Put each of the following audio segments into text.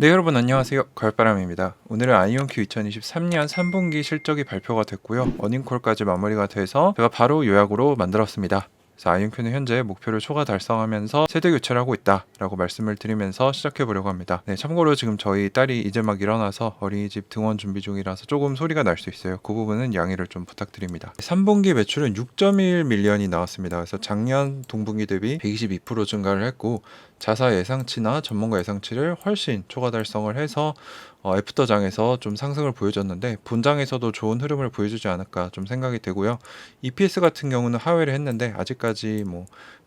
네, 여러분 안녕하세요. 가을바람입니다. 오늘은 아이온큐 2023년 3분기 실적이 발표가 됐고요. 어닝콜까지 마무리가 돼서 제가 바로 요약으로 만들었습니다. 그래서 아이온큐는 현재 목표를 초과 달성하면서 세대 교체를 하고 있다라고 말씀을 드리면서 시작해 보려고 합니다. 네, 참고로 지금 저희 딸이 이제 막 일어나서 어린이집 등원 준비 중이라서 조금 소리가 날 수 있어요. 그 부분은 양해를 좀 부탁드립니다. 3분기 매출은 6.1 밀리언이 나왔습니다. 그래서 작년 동분기 대비 122% 증가를 했고, 자사 예상치나 전문가 예상치를 훨씬 초과 달성을 해서 애프터장에서 좀 상승을 보여줬는데, 본장에서도 좋은 흐름을 보여주지 않을까 좀 생각이 되고요. EPS 같은 경우는 하회를 했는데 아직까지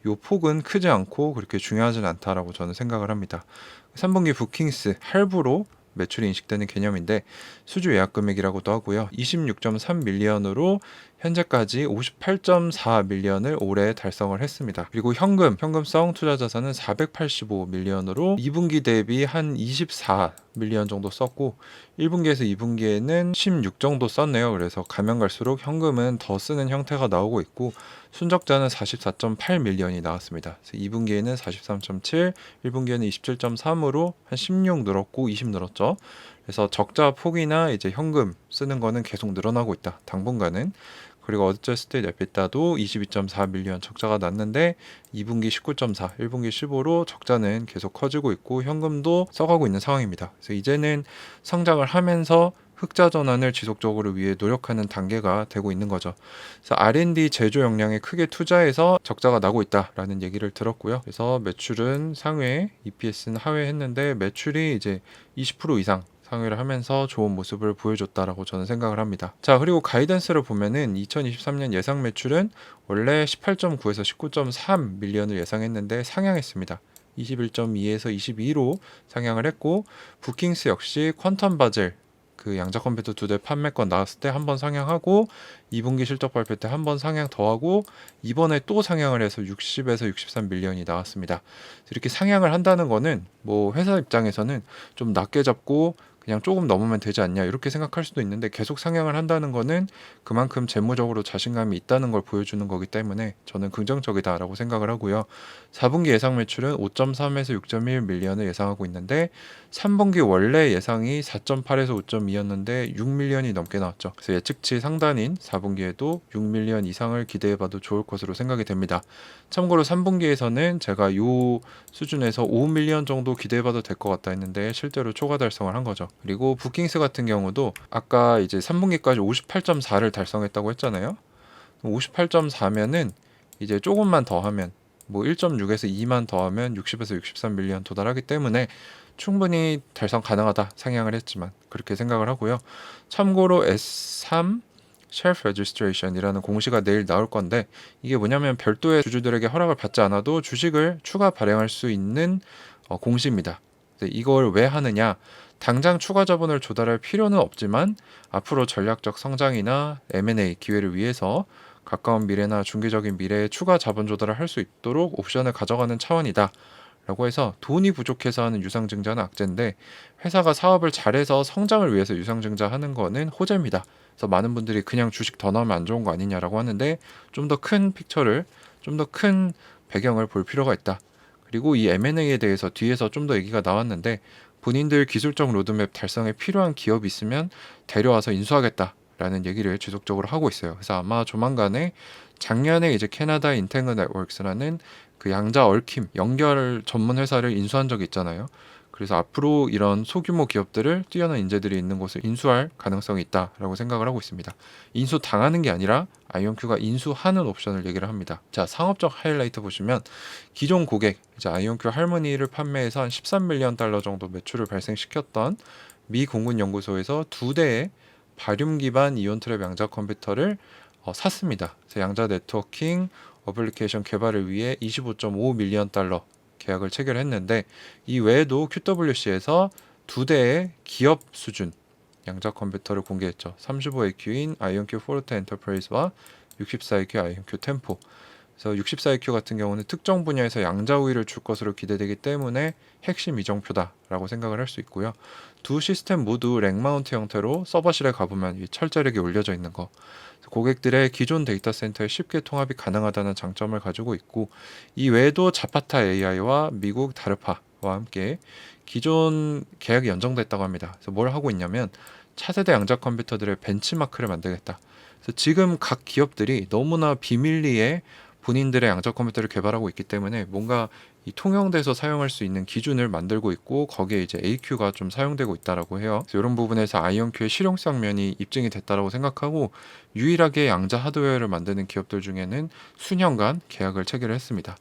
요 폭은 크지 않고 그렇게 중요하진 않다라고 저는 생각을 합니다. 3분기 부킹스 할부로 매출이 인식되는 개념인데, 수주 예약 금액이라고도 하고요. 26.3 밀리언으로 현재까지 58.4 밀리언을 올해 달성을 했습니다. 그리고 현금성 투자 자산은 485 밀리언으로 2분기 대비 한 24 밀리언 정도 썼고, 1분기에서 2분기에는 16 정도 썼네요. 그래서 가면 갈수록 현금은 더 쓰는 형태가 나오고 있고, 순적자는 44.8 밀리언이 나왔습니다. 2분기에는 43.7, 1분기에는 27.3으로 한 16 늘었고 20 늘었죠. 그래서 적자 폭이나 이제 현금 쓰는 거는 계속 늘어나고 있다, 당분간은. 그리고 어드저스티드 에비타도 22.4 밀리언 적자가 났는데 2분기 19.4, 1분기 15로 적자는 계속 커지고 있고 현금도 써가고 있는 상황입니다. 그래서 이제는 성장을 하면서 흑자 전환을 지속적으로 위해 노력하는 단계가 되고 있는 거죠. 그래서 R&D 제조 역량에 크게 투자해서 적자가 나고 있다라는 얘기를 들었고요. 그래서 매출은 상회, EPS는 하회했는데 매출이 이제 20% 이상 상회를 하면서 좋은 모습을 보여줬다라고 저는 생각을 합니다. 자, 그리고 가이던스를 보면은 2023년 예상 매출은 원래 18.9에서 19.3 밀리언을 예상했는데 상향했습니다. 21.2에서 22로 상향을 했고, 부킹스 역시 퀀텀 바젤 그 양자 컴퓨터 2대 판매권 나왔을 때 한 번 상향하고, 2분기 실적 발표 때 한 번 상향 더하고, 이번에 또 상향을 해서 60에서 63 밀리언이 나왔습니다. 이렇게 상향을 한다는 거는 회사 입장에서는 좀 낮게 잡고 그냥 조금 넘으면 되지 않냐 이렇게 생각할 수도 있는데, 계속 상향을 한다는 거는 그만큼 재무적으로 자신감이 있다는 걸 보여주는 거기 때문에 저는 긍정적이다라고 생각을 하고요. 4분기 예상 매출은 5.3에서 6.1 밀리언을 예상하고 있는데, 3분기 원래 예상이 4.8에서 5.2였는데 6 밀리언이 넘게 나왔죠. 그래서 예측치 상단인 4분기에도 6 밀리언 이상을 기대해봐도 좋을 것으로 생각이 됩니다. 참고로 3분기에서는 제가 요 수준에서 5 밀리언 정도 기대해봐도 될 것 같다 했는데 실제로 초과 달성을 한 거죠. 그리고 부킹스 같은 경우도 아까 이제 3분기까지 58.4를 달성했다고 했잖아요. 58.4면은 이제 조금만 더 하면 1.6에서 2만 더 하면 60에서 63 밀리언 도달하기 때문에 충분히 달성 가능하다, 상향을 했지만 그렇게 생각을 하고요. 참고로 S3 Shelf Registration이라는 공시가 내일 나올 건데, 이게 뭐냐면 별도의 주주들에게 허락을 받지 않아도 주식을 추가 발행할 수 있는 공시입니다. 이걸 왜 하느냐? 당장 추가 자본을 조달할 필요는 없지만 앞으로 전략적 성장이나 M&A 기회를 위해서 가까운 미래나 중기적인 미래에 추가 자본 조달을 할 수 있도록 옵션을 가져가는 차원이다 라고 해서, 돈이 부족해서 하는 유상증자는 악재인데 회사가 사업을 잘해서 성장을 위해서 유상증자 하는 거는 호재입니다. 그래서 많은 분들이 그냥 주식 더 나오면 안 좋은 거 아니냐라고 하는데, 좀 더 큰 픽처를, 좀 더 큰 배경을 볼 필요가 있다. 그리고 이 M&A에 대해서 뒤에서 좀 더 얘기가 나왔는데, 본인들 기술적 로드맵 달성에 필요한 기업이 있으면 데려와서 인수하겠다라는 얘기를 지속적으로 하고 있어요. 그래서 아마 조만간에, 작년에 이제 캐나다 인탱그 네트워크스라는 그 양자 얽힘 연결 전문 회사를 인수한 적이 있잖아요. 그래서 앞으로 이런 소규모 기업들을 뛰어난 인재들이 있는 곳을 인수할 가능성이 있다라고 생각을 하고 있습니다. 인수 당하는 게 아니라 아이온큐가 인수하는 옵션을 얘기를 합니다. 자, 상업적 하이라이트 보시면, 기존 고객, 이제 아이온큐 할머니를 판매해서 한 13 밀리언 달러 정도 매출을 발생시켰던 미 공군 연구소에서 2대의 바륨 기반 이온 트랩 양자 컴퓨터를 샀습니다. 그래서 양자 네트워킹 어플리케이션 개발을 위해 25.5 밀리언 달러 계약을 체결했는데, 이 외에도 QWC에서 2대의 기업 수준 양자 컴퓨터를 공개했죠. 35AQ인 아이온큐 포르테 엔터프라이즈와 64AQ 아이온큐 템포. 그래서 64AQ 같은 경우는 특정 분야에서 양자 우위를 줄 것으로 기대되기 때문에 핵심 이정표다라고 생각을 할 수 있고요. 두 시스템 모두 렉 마운트 형태로 서버실에 가보면 이 철제력이 올려져 있는 거, 고객들의 기존 데이터 센터에 쉽게 통합이 가능하다는 장점을 가지고 있고, 이 외에도 자파타 AI와 미국 다르파 함께 기존 계약이 연장됐다고 합니다. 그래서 뭘 하고 있냐면 차세대 양자 컴퓨터들의 벤치마크를 만들겠다. 그래서 지금 각 기업들이 너무나 비밀리에 본인들의 양자 컴퓨터를 개발하고 있기 때문에 뭔가 이 통용돼서 사용할 수 있는 기준을 만들고 있고 거기에 이제 AQ가 좀 사용되고 있다라고 해요. 그래서 이런 부분에서 아이온큐의 실용성 면이 입증이 됐다라고 생각하고 유일하게 양자 하드웨어를 만드는 기업들 중에는 수년간 계약을 체결했습니다.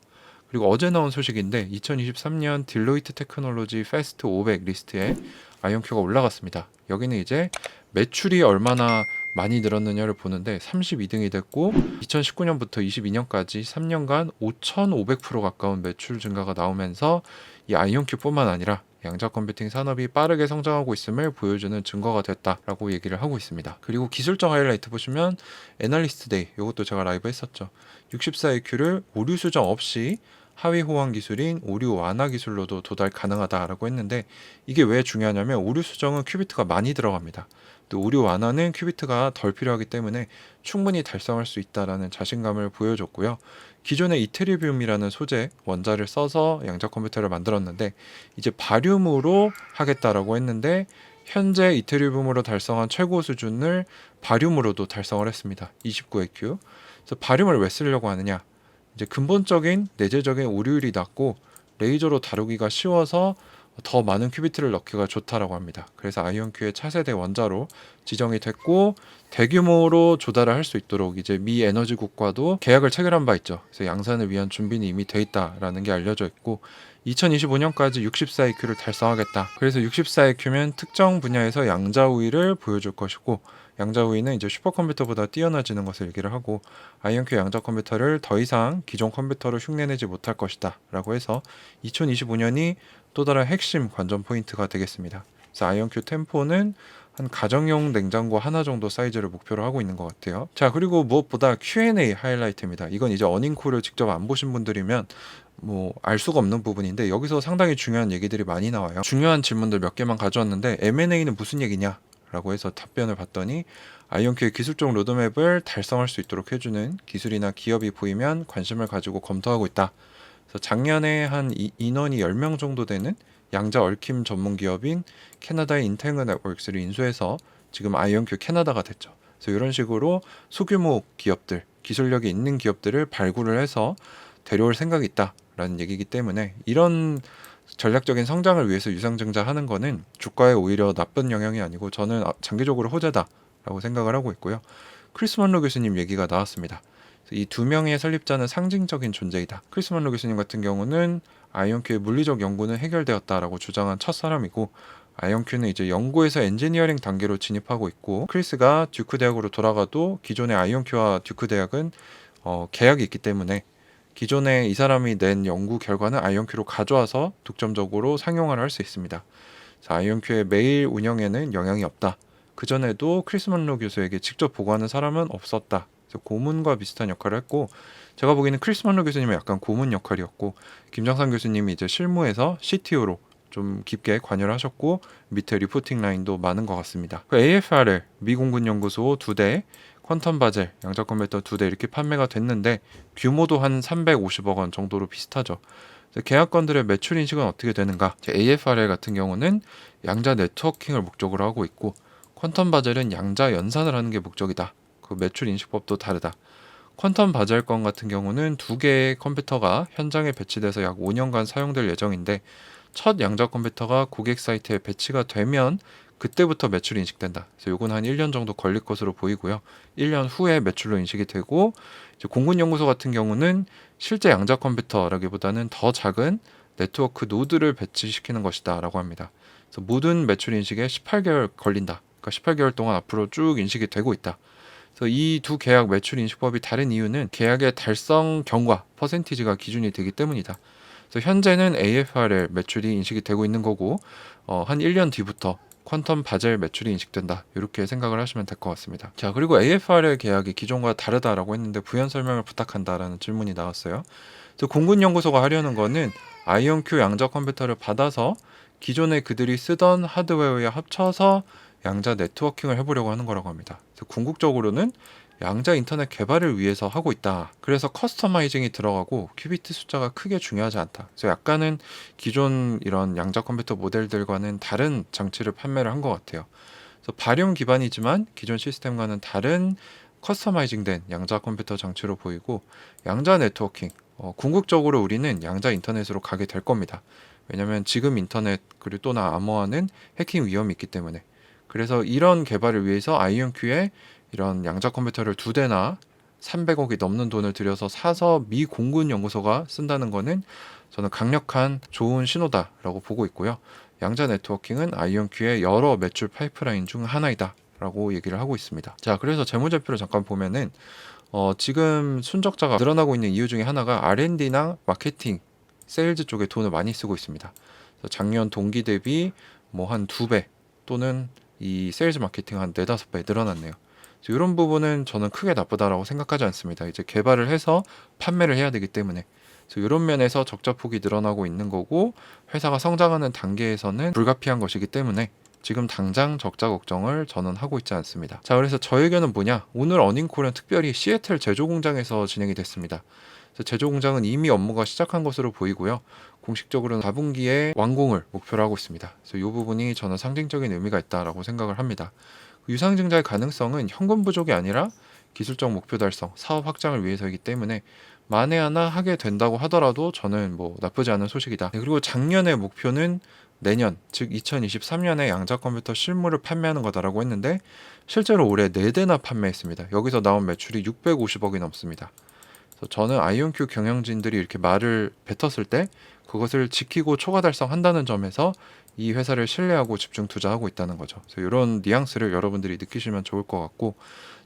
그리고 어제 나온 소식인데 2023년 딜로이트 테크놀로지 패스트 500 리스트에 아이온큐가 올라갔습니다. 여기는 이제 매출이 얼마나 많이 늘었느냐를 보는데 32등이 됐고 2019년부터 22년까지 3년간 5,500% 가까운 매출 증가가 나오면서 이 아이온큐뿐만 아니라 양자 컴퓨팅 산업이 빠르게 성장하고 있음을 보여주는 증거가 됐다라고 얘기를 하고 있습니다. 그리고 기술적 하이라이트 보시면 애널리스트 데이, 이것도 제가 라이브 했었죠. 64AQ를 오류 수정 없이 하위 호환 기술인 오류 완화 기술로도 도달 가능하다라고 했는데 이게 왜 중요하냐면 오류 수정은 큐비트가 많이 들어갑니다. 또 오류 완화는 큐비트가 덜 필요하기 때문에 충분히 달성할 수 있다라는 자신감을 보여줬고요. 기존의 이테리뷴이라는 소재 원자를 써서 양자 컴퓨터를 만들었는데 이제 바륨으로 하겠다라고 했는데 현재 이테리뷴으로 달성한 최고 수준을 바륨으로도 달성을 했습니다. 29AQ. 그래서 바륨을 왜 쓰려고 하느냐? 이제 근본적인 내재적인 오류율이 낮고 레이저로 다루기가 쉬워서 더 많은 큐비트를 넣기가 좋다라고 합니다. 그래서 아이온큐의 차세대 원자로 지정이 됐고 대규모로 조달을 할 수 있도록 이제 미 에너지국과도 계약을 체결한 바 있죠. 그래서 양산을 위한 준비는 이미 돼 있다라는 게 알려져 있고 2025년까지 64AQ를 달성하겠다. 그래서 64AQ면 특정 분야에서 양자 우위를 보여줄 것이고 양자 우위는 이제 슈퍼컴퓨터보다 뛰어나지는 것을 얘기를 하고 아이온큐 양자 컴퓨터를 더 이상 기존 컴퓨터로 흉내내지 못할 것이다 라고 해서 2025년이 또 다른 핵심 관전 포인트가 되겠습니다. 그래서 아이온큐 템포는 한 가정용 냉장고 하나 정도 사이즈를 목표로 하고 있는 것 같아요. 자, 그리고 무엇보다 Q&A 하이라이트입니다. 이건 이제 어닝콜을 직접 안 보신 분들이면 뭐 알 수가 없는 부분인데 여기서 상당히 중요한 얘기들이 많이 나와요. 중요한 질문들 몇 개만 가져왔는데 M&A는 무슨 얘기냐? 라고 해서 답변을 봤더니 아이온큐의 기술적 로드맵을 달성할 수 있도록 해주는 기술이나 기업이 보이면 관심을 가지고 검토하고 있다. 그래서 작년에 한 인원이 10명 정도 되는 양자 얽힘 전문 기업인 캐나다의 인탱글 네트워크스를 인수해서 지금 아이온큐 캐나다가 됐죠. 그래서 이런 식으로 소규모 기업들, 기술력이 있는 기업들을 발굴을 해서 데려올 생각이 있다라는 얘기이기 때문에 이런 전략적인 성장을 위해서 유상증자하는 거는 주가에 오히려 나쁜 영향이 아니고 저는 장기적으로 호재다라고 생각을 하고 있고요. 크리스 먼로 교수님 얘기가 나왔습니다. 이 두 명의 설립자는 상징적인 존재이다. 크리스 먼로 교수님 같은 경우는 아이온큐의 물리적 연구는 해결되었다라고 주장한 첫 사람이고 아이온큐는 이제 연구에서 엔지니어링 단계로 진입하고 있고 크리스가 듀크 대학으로 돌아가도 기존의 아이온큐와 듀크 대학은 계약이 있기 때문에 기존에 이 사람이 낸 연구 결과는 아이온큐로 가져와서 독점적으로 상용화를 할 수 있습니다. 아이온큐의 매일 운영에는 영향이 없다. 그전에도 크리스 먼로 교수에게 직접 보고하는 사람은 없었다. 그래서 고문과 비슷한 역할을 했고 제가 보기에는 크리스 먼로 교수님은 약간 고문 역할이었고 김정삼 교수님이 이제 실무에서 CTO로 좀 깊게 관여를 하셨고 밑에 리포팅 라인도 많은 것 같습니다. AFRL 미공군연구소 2대 퀀텀 바젤 양자 컴퓨터 2대 이렇게 판매가 됐는데 규모도 한 350억 원 정도로 비슷하죠. 계약건들의 매출 인식은 어떻게 되는가? AFRL 같은 경우는 양자 네트워킹을 목적으로 하고 있고 퀀텀 바젤은 양자 연산을 하는 게 목적이다. 그 매출 인식법도 다르다. 퀀텀 바젤 건 같은 경우는 2개의 컴퓨터가 현장에 배치돼서 약 5년간 사용될 예정인데 첫 양자 컴퓨터가 고객 사이트에 배치가 되면 그때부터 매출이 인식된다. 그래서 요건 한 1년 정도 걸릴 것으로 보이고요. 1년 후에 매출로 인식이 되고 이제 공군연구소 같은 경우는 실제 양자 컴퓨터라기보다는 더 작은 네트워크 노드를 배치시키는 것이다 라고 합니다. 그래서 모든 매출 인식에 18개월 걸린다. 그러니까 18개월 동안 앞으로 쭉 인식이 되고 있다. 그래서 이 두 계약 매출 인식법이 다른 이유는 계약의 달성 경과 퍼센티지가 기준이 되기 때문이다. 그래서 현재는 AFRL 매출이 인식이 되고 있는 거고 한 1년 뒤부터 퀀텀 바젤 매출이 인식된다. 이렇게 생각을 하시면 될 것 같습니다. 자, 그리고 AFRL 계약이 기존과 다르다라고 했는데 부연 설명을 부탁한다라는 질문이 나왔어요. 그래서 공군연구소가 하려는 거는 아이온큐 양자 컴퓨터를 받아서 기존에 그들이 쓰던 하드웨어에 합쳐서 양자 네트워킹을 해보려고 하는 거라고 합니다. 그래서 궁극적으로는 양자 인터넷 개발을 위해서 하고 있다. 그래서 커스터마이징이 들어가고 큐비트 숫자가 크게 중요하지 않다. 그래서 약간은 기존 이런 양자 컴퓨터 모델들과는 다른 장치를 판매를 한 것 같아요. 그래서 발용 기반이지만 기존 시스템과는 다른 커스터마이징된 양자 컴퓨터 장치로 보이고, 양자 네트워킹, 궁극적으로 우리는 양자 인터넷으로 가게 될 겁니다. 왜냐면 지금 인터넷 그리고 또나 암호화는 해킹 위험이 있기 때문에. 그래서 이런 개발을 위해서 아이온큐에 이런 양자 컴퓨터를 2대나 300억이 넘는 돈을 들여서 사서 미 공군 연구소가 쓴다는 거는 저는 강력한 좋은 신호다라고 보고 있고요. 양자 네트워킹은 아이온큐의 여러 매출 파이프라인 중 하나이다 라고 얘기를 하고 있습니다. 자, 그래서 재무제표를 잠깐 보면은 지금 순적자가 늘어나고 있는 이유 중에 하나가 R&D나 마케팅, 세일즈 쪽에 돈을 많이 쓰고 있습니다. 그래서 작년 동기 대비 뭐 한 2배 또는 이 세일즈 마케팅 한 4-5배 늘어났네요. 이런 부분은 저는 크게 나쁘다라고 생각하지 않습니다. 이제 개발을 해서 판매를 해야 되기 때문에. 그래서 이런 면에서 적자폭이 늘어나고 있는 거고, 회사가 성장하는 단계에서는 불가피한 것이기 때문에 지금 당장 적자 걱정을 저는 하고 있지 않습니다. 자, 그래서 저 의견은 뭐냐? 오늘 어닝콜은 특별히 시애틀 제조 공장에서 진행이 됐습니다. 그래서 제조 공장은 이미 업무가 시작한 것으로 보이고요. 공식적으로는 4분기에 완공을 목표로 하고 있습니다. 그래서 이 부분이 저는 상징적인 의미가 있다라고 생각을 합니다. 유상증자의 가능성은 현금 부족이 아니라 기술적 목표 달성, 사업 확장을 위해서이기 때문에 만에 하나 하게 된다고 하더라도 저는 뭐 나쁘지 않은 소식이다. 네, 그리고 작년의 목표는 내년, 즉 2023년에 양자 컴퓨터 실물을 판매하는 거다라고 했는데 실제로 올해 4대나 판매했습니다. 여기서 나온 매출이 650억이 넘습니다. 그래서 저는 아이온큐 경영진들이 이렇게 말을 뱉었을 때 그것을 지키고 초과 달성한다는 점에서 이 회사를 신뢰하고 집중 투자하고 있다는 거죠. 그래서 이런 뉘앙스를 여러분들이 느끼시면 좋을 것 같고,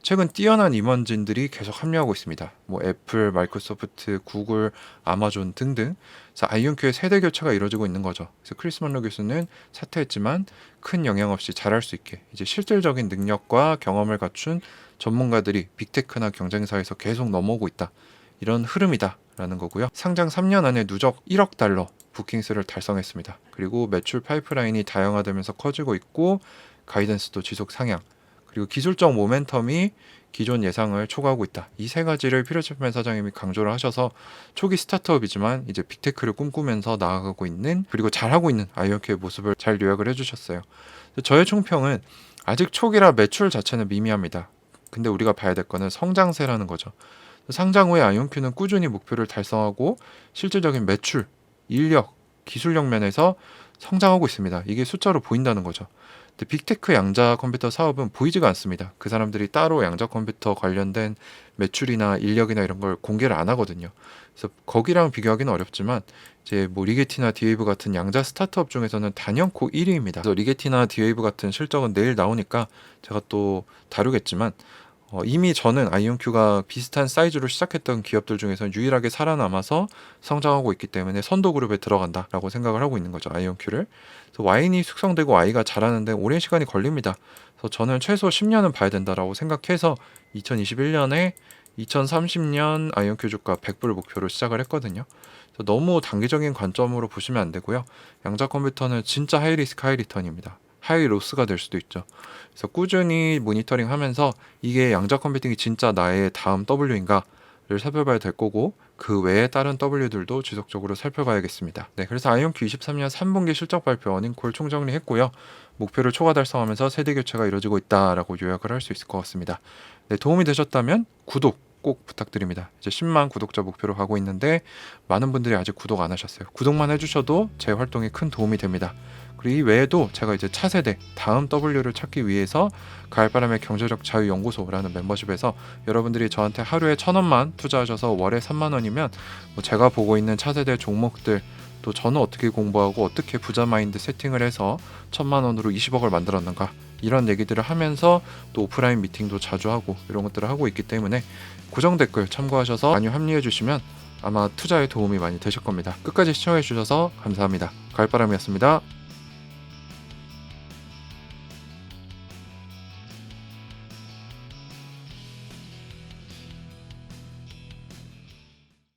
최근 뛰어난 임원진들이 계속 합류하고 있습니다. 뭐 애플, 마이크로소프트, 구글, 아마존 등등. 그래서 아이온큐의 세대 교체가 이루어지고 있는 거죠. 그래서 크리스 먼로 교수는 사퇴했지만 큰 영향 없이 잘할 수 있게 이제 실질적인 능력과 경험을 갖춘 전문가들이 빅테크나 경쟁사에서 계속 넘어오고 있다. 이런 흐름이다라는 거고요. 상장 3년 안에 누적 1억 달러 부킹스를 달성했습니다. 그리고 매출 파이프라인이 다양화되면서 커지고 있고, 가이던스도 지속 상향, 그리고 기술적 모멘텀이 기존 예상을 초과하고 있다. 이 3가지를 피터치프맨 사장님이 강조를 하셔서 초기 스타트업이지만 이제 빅테크를 꿈꾸면서 나아가고 있는, 그리고 잘하고 있는 아이온큐의 모습을 잘 요약을 해주셨어요. 저의 총평은 아직 초기라 매출 자체는 미미합니다. 근데 우리가 봐야 될 거는 성장세라는 거죠. 상장 후에 아이온큐는 꾸준히 목표를 달성하고 실질적인 매출, 인력, 기술력 면에서 성장하고 있습니다. 이게 숫자로 보인다는 거죠. 근데 빅테크 양자 컴퓨터 사업은 보이지가 않습니다. 그 사람들이 따로 양자 컴퓨터 관련된 매출이나 인력이나 이런 걸 공개를 안 하거든요. 그래서 거기랑 비교하기는 어렵지만 이제 뭐 리게티나 디웨이브 같은 양자 스타트업 중에서는 단연코 1위입니다. 그래서 리게티나 디웨이브 같은 실적은 내일 나오니까 제가 또 다루겠지만, 이미 저는 아이온큐가 비슷한 사이즈로 시작했던 기업들 중에서 유일하게 살아남아서 성장하고 있기 때문에 선도그룹에 들어간다라고 생각을 하고 있는 거죠, 아이온큐를. 그래서 와인이 숙성되고 아이가 자라는데 오랜 시간이 걸립니다. 그래서 저는 최소 10년은 봐야 된다라고 생각해서 2021년에 2030년 아이온큐 주가 100불 목표로 시작을 했거든요. 그래서 너무 단기적인 관점으로 보시면 안 되고요. 양자 컴퓨터는 진짜 하이리스크 하이리턴입니다. 하이 로스가 될 수도 있죠. 그래서 꾸준히 모니터링 하면서 이게 양자 컴퓨팅이 진짜 나의 다음 W인가를 살펴봐야 될 거고, 그 외에 다른 W들도 지속적으로 살펴봐야겠습니다. 네, 그래서 아이온큐 23년 3분기 실적 발표 어닝콜 총정리했고요. 목표를 초과 달성하면서 세대 교체가 이루어지고 있다라고 요약을 할 수 있을 것 같습니다. 네, 도움이 되셨다면 구독 꼭 부탁드립니다. 이제 10만 구독자 목표로 가고 있는데 많은 분들이 아직 구독 안 하셨어요. 구독만 해주셔도 제 활동에 큰 도움이 됩니다. 그리고 이 외에도 제가 이제 차세대 다음 W를 찾기 위해서 가을바람의 경제적 자유 연구소라는 멤버십에서 여러분들이 저한테 하루에 1,000원만 투자하셔서 월에 3만 원이면 뭐 제가 보고 있는 차세대 종목들, 또 저는 어떻게 공부하고 어떻게 부자 마인드 세팅을 해서 1,000만 원으로 20억을 만들었는가, 이런 얘기들을 하면서 또 오프라인 미팅도 자주 하고 이런 것들을 하고 있기 때문에 고정 댓글 참고하셔서 많이 합류해 주시면 아마 투자에 도움이 많이 되실 겁니다. 끝까지 시청해 주셔서 감사합니다. 가을바람이었습니다.